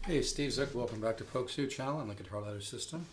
Hey, Steve Zook, welcome back to Poke Sue Channel on the Guitar Ladder System.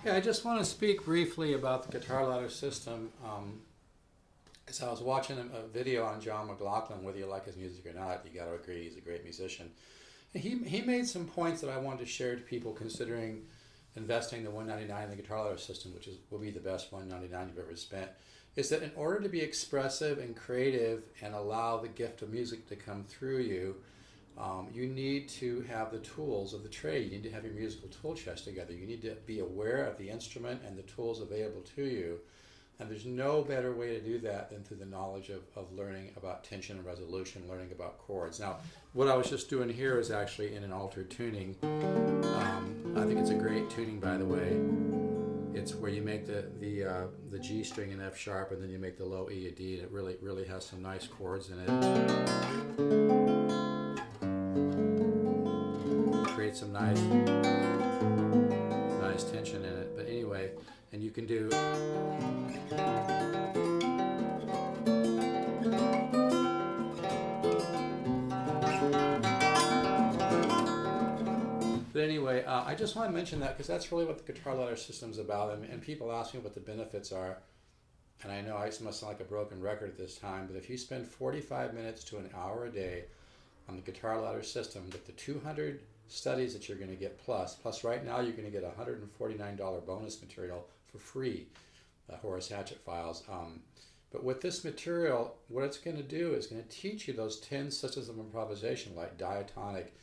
Yeah, I just want to speak briefly about the Guitar Ladder System. As I was watching a video on John McLaughlin, whether you like his music or not, you got to agree he's a great musician. And he made some points that I wanted to share to people considering investing the $199 in the Guitar Ladder System, which will be the best $199 you've ever spent. Is that in order to be expressive and creative and allow the gift of music to come through you, you need to have the tools of the trade. You need to have your musical tool chest together. You need to be aware of the instrument and the tools available to you. And there's no better way to do that than through the knowledge of learning about tension and resolution, learning about chords. Now, what I was just doing here is actually in an altered tuning. I think it's a great tuning, by the way. It's where you make the G string in F sharp, and then you make the low E a D, and it really has some nice chords in it. Create some nice tension in it. But anyway, and you can do I just want to mention that because that's really what the Guitar Ladder System is about, and people ask me what the benefits are, and I know I must sound like a broken record at this time, but if you spend 45 minutes to an hour a day on the Guitar Ladder System with the 200 studies that you're going to get plus right now you're going to get $149 bonus material for free, Horace Hatchet files. But with this material, what it's going to do is going to teach you those 10 systems of improvisation, like diatonic,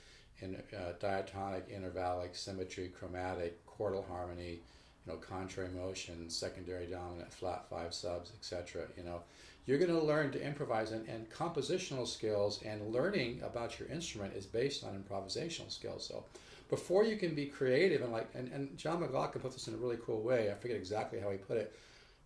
intervallic, symmetry, chromatic, chordal harmony, contrary motion, secondary dominant, flat five subs, etc. You're going to learn to improvise, and compositional skills and learning about your instrument is based on improvisational skills. So before you can be creative, and John McLaughlin put this in a really cool way, I forget exactly how he put it,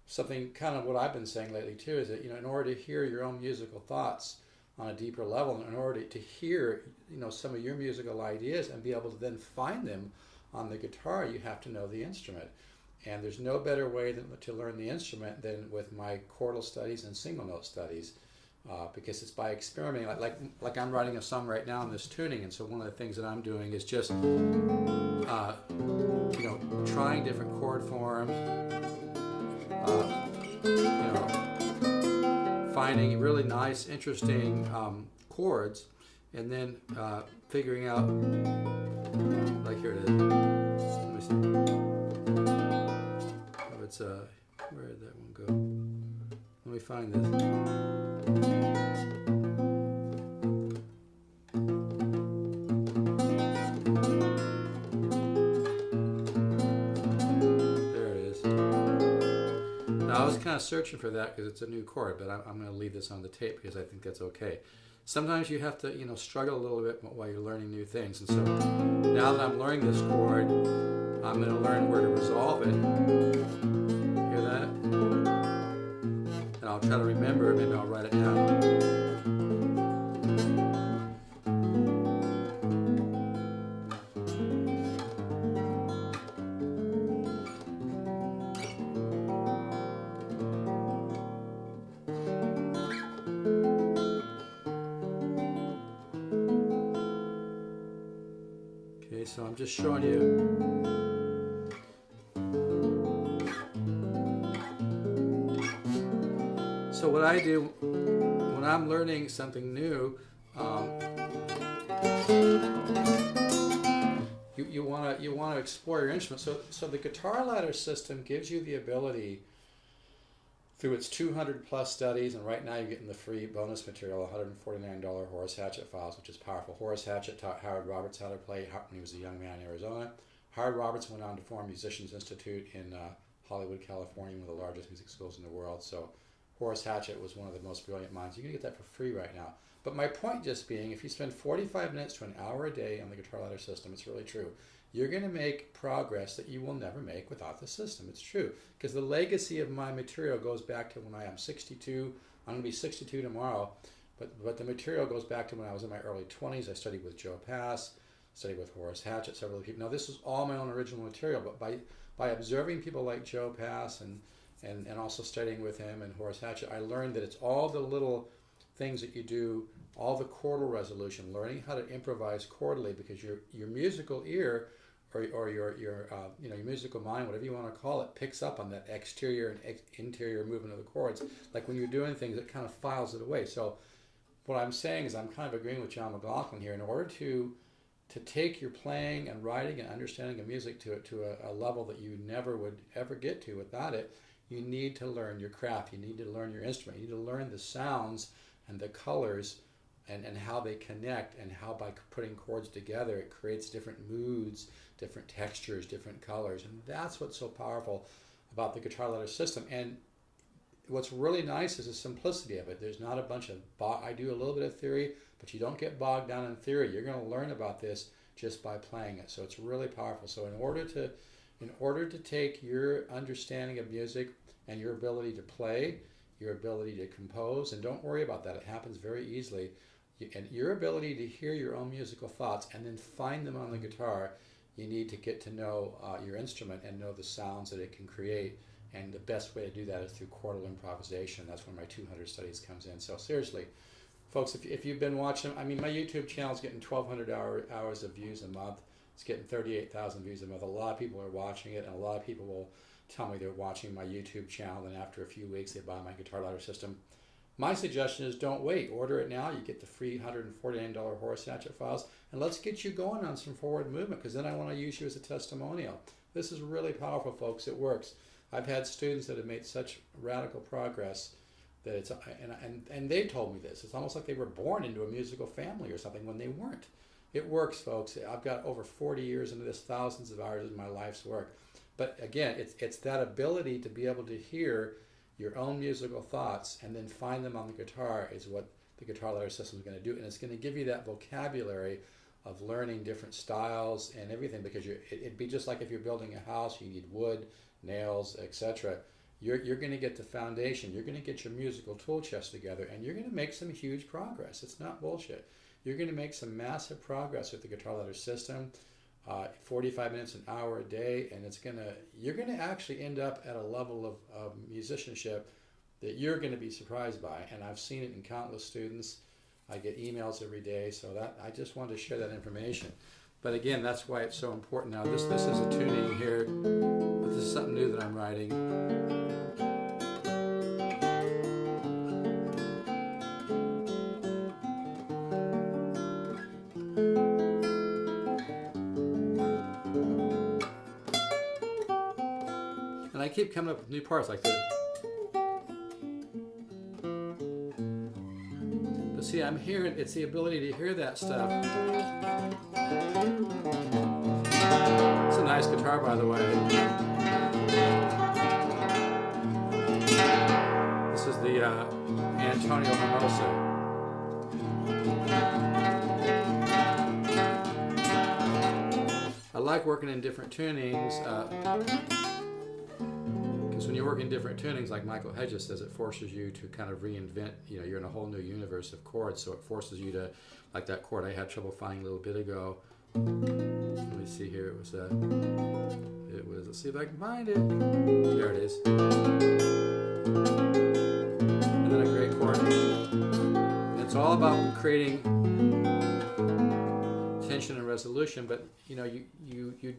something kind of what I've been saying lately too, is that in order to hear your own musical thoughts on a deeper level, in order to hear some of your musical ideas and be able to then find them on the guitar, you have to know the instrument. And there's no better way to learn the instrument than with my chordal studies and single note studies, because it's by experimenting. Like I'm writing a song right now in this tuning, and so one of the things that I'm doing is just trying different chord forms, finding really nice, interesting chords, and then figuring out, like here it is. Let me see. Where did that one go? Let me find this. There it is. Now I was kind of searching for that because it's a new chord, but I'm going to leave this on the tape because I think that's okay. Sometimes you have to, struggle a little bit while you're learning new things. And so now that I'm learning this chord, I'm going to learn where to resolve it. Hear that? And I'll try to remember it. Maybe I'll write it down. Okay, so I'm just showing you. So what I do when I'm learning something new, you want to explore your instrument. So the Guitar Ladder System gives you the ability, through its 200 plus studies, and right now you're getting the free bonus material, $149 Horace Hatchet files, which is powerful. Horace Hatchet taught Howard Roberts how to play when he was a young man in Arizona. Howard Roberts went on to form Musicians Institute in Hollywood, California, one of the largest music schools in the world. So Horace Hatchett was one of the most brilliant minds. You can get that for free right now. But my point just being, if you spend 45 minutes to an hour a day on the guitar ladder system, it's really true. You're going to make progress that you will never make without the system. It's true. Because the legacy of my material goes back to when I am 62. I'm going to be 62 tomorrow. But the material goes back to when I was in my early 20s. I studied with Joe Pass, studied with Horace Hatchett, several people. Now, this is all my own original material, but by observing people like Joe Pass and also studying with him and Horace Hatchett, I learned that it's all the little things that you do, all the chordal resolution, learning how to improvise chordally, because your musical ear or your musical mind, whatever you want to call it, picks up on that exterior and interior movement of the chords. Like when you're doing things, it kind of files it away. So what I'm saying is I'm kind of agreeing with John McLaughlin here. In order to take your playing and writing and understanding of music to a level that you never would ever get to without it, you need to learn your craft. You need to learn your instrument. You need to learn the sounds and the colors and how they connect, and how by putting chords together it creates different moods, different textures, different colors. And that's what's so powerful about the guitar ladder system. And what's really nice is the simplicity of it. There's not a bunch of I do a little bit of theory, but you don't get bogged down in theory. You're going to learn about this just by playing it. So it's really powerful. So in order to take your understanding of music and your ability to play, your ability to compose, and don't worry about that, it happens very easily, and your ability to hear your own musical thoughts and then find them on the guitar, you need to get to know your instrument and know the sounds that it can create. And the best way to do that is through chordal improvisation. That's where my 200 studies comes in. So seriously, folks, if you've been watching, I mean, my YouTube channel is getting 1,200 hours of views a month. It's getting 38,000 views a month. A lot of people are watching it, and a lot of people will tell me they're watching my YouTube channel, and after a few weeks they buy my guitar ladder system. My suggestion is don't wait. Order it now. You get the free $149 Horace Hatchett files, and let's get you going on some forward movement, because then I want to use you as a testimonial. This is really powerful, folks. It works. I've had students that have made such radical progress that it's, and they told me this. It's almost like they were born into a musical family or something when they weren't. It works, folks. I've got over 40 years into this, thousands of hours of my life's work. But again, it's that ability to be able to hear your own musical thoughts and then find them on the guitar is what the guitar ladder system is going to do. And it's going to give you that vocabulary of learning different styles and everything, because it'd be just like if you're building a house, you need wood, nails, etc. You're going to get the foundation. You're going to get your musical tool chest together, and you're going to make some huge progress. It's not bullshit. You're going to make some massive progress with the guitar ladder system. 45 minutes, an hour a day, and you're going to actually end up at a level of musicianship that you're going to be surprised by. And I've seen it in countless students. I get emails every day, so that I just wanted to share that information. But again, that's why it's so important. Now this is a tuning here, but this is something new that I'm writing. And I keep coming up with new parts like this. But see, I'm hearing, it's the ability to hear that stuff. It's a nice guitar, by the way. This is the Antonio Hermoso. I like working in different tunings. Because when you work in different tunings, like Michael Hedges says, it forces you to kind of reinvent, you're in a whole new universe of chords, so it forces you to, like that chord I had trouble finding a little bit ago. Let me see here, it was, let's see if I can find it. There it is. And then a great chord. And it's all about creating tension and resolution, but you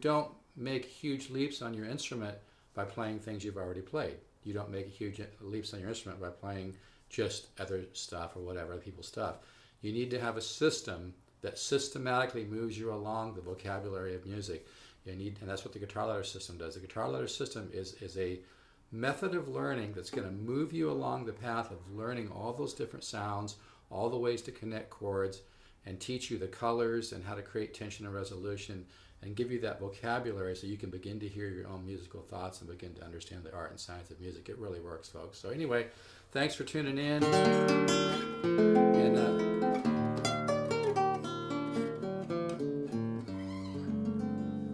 don't make huge leaps on your instrument by playing things you've already played. You don't make huge leaps on your instrument by playing just other stuff or whatever, other people's stuff. You need to have a system that systematically moves you along the vocabulary of music. And that's what the guitar ladder system does. The guitar ladder system is a method of learning that's going to move you along the path of learning all those different sounds, all the ways to connect chords, and teach you the colors and how to create tension and resolution, and give you that vocabulary so you can begin to hear your own musical thoughts and begin to understand the art and science of music. It really works, folks. So anyway, thanks for tuning in.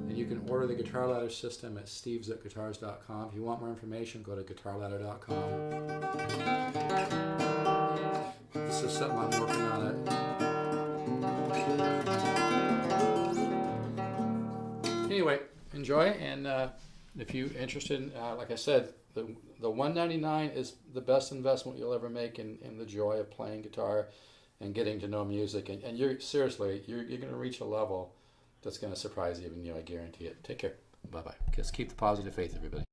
And you can order the Guitar Ladder system at steves@guitars.com. If you want more information, go to guitarladder.com. This is something I'm working on it. Anyway, enjoy, and if you're interested in, like I said, the $199 is the best investment you'll ever make in the joy of playing guitar and getting to know music. And you're seriously, you're going to reach a level that's going to surprise even you. I guarantee it. Take care. Bye-bye. Just keep the positive faith, everybody.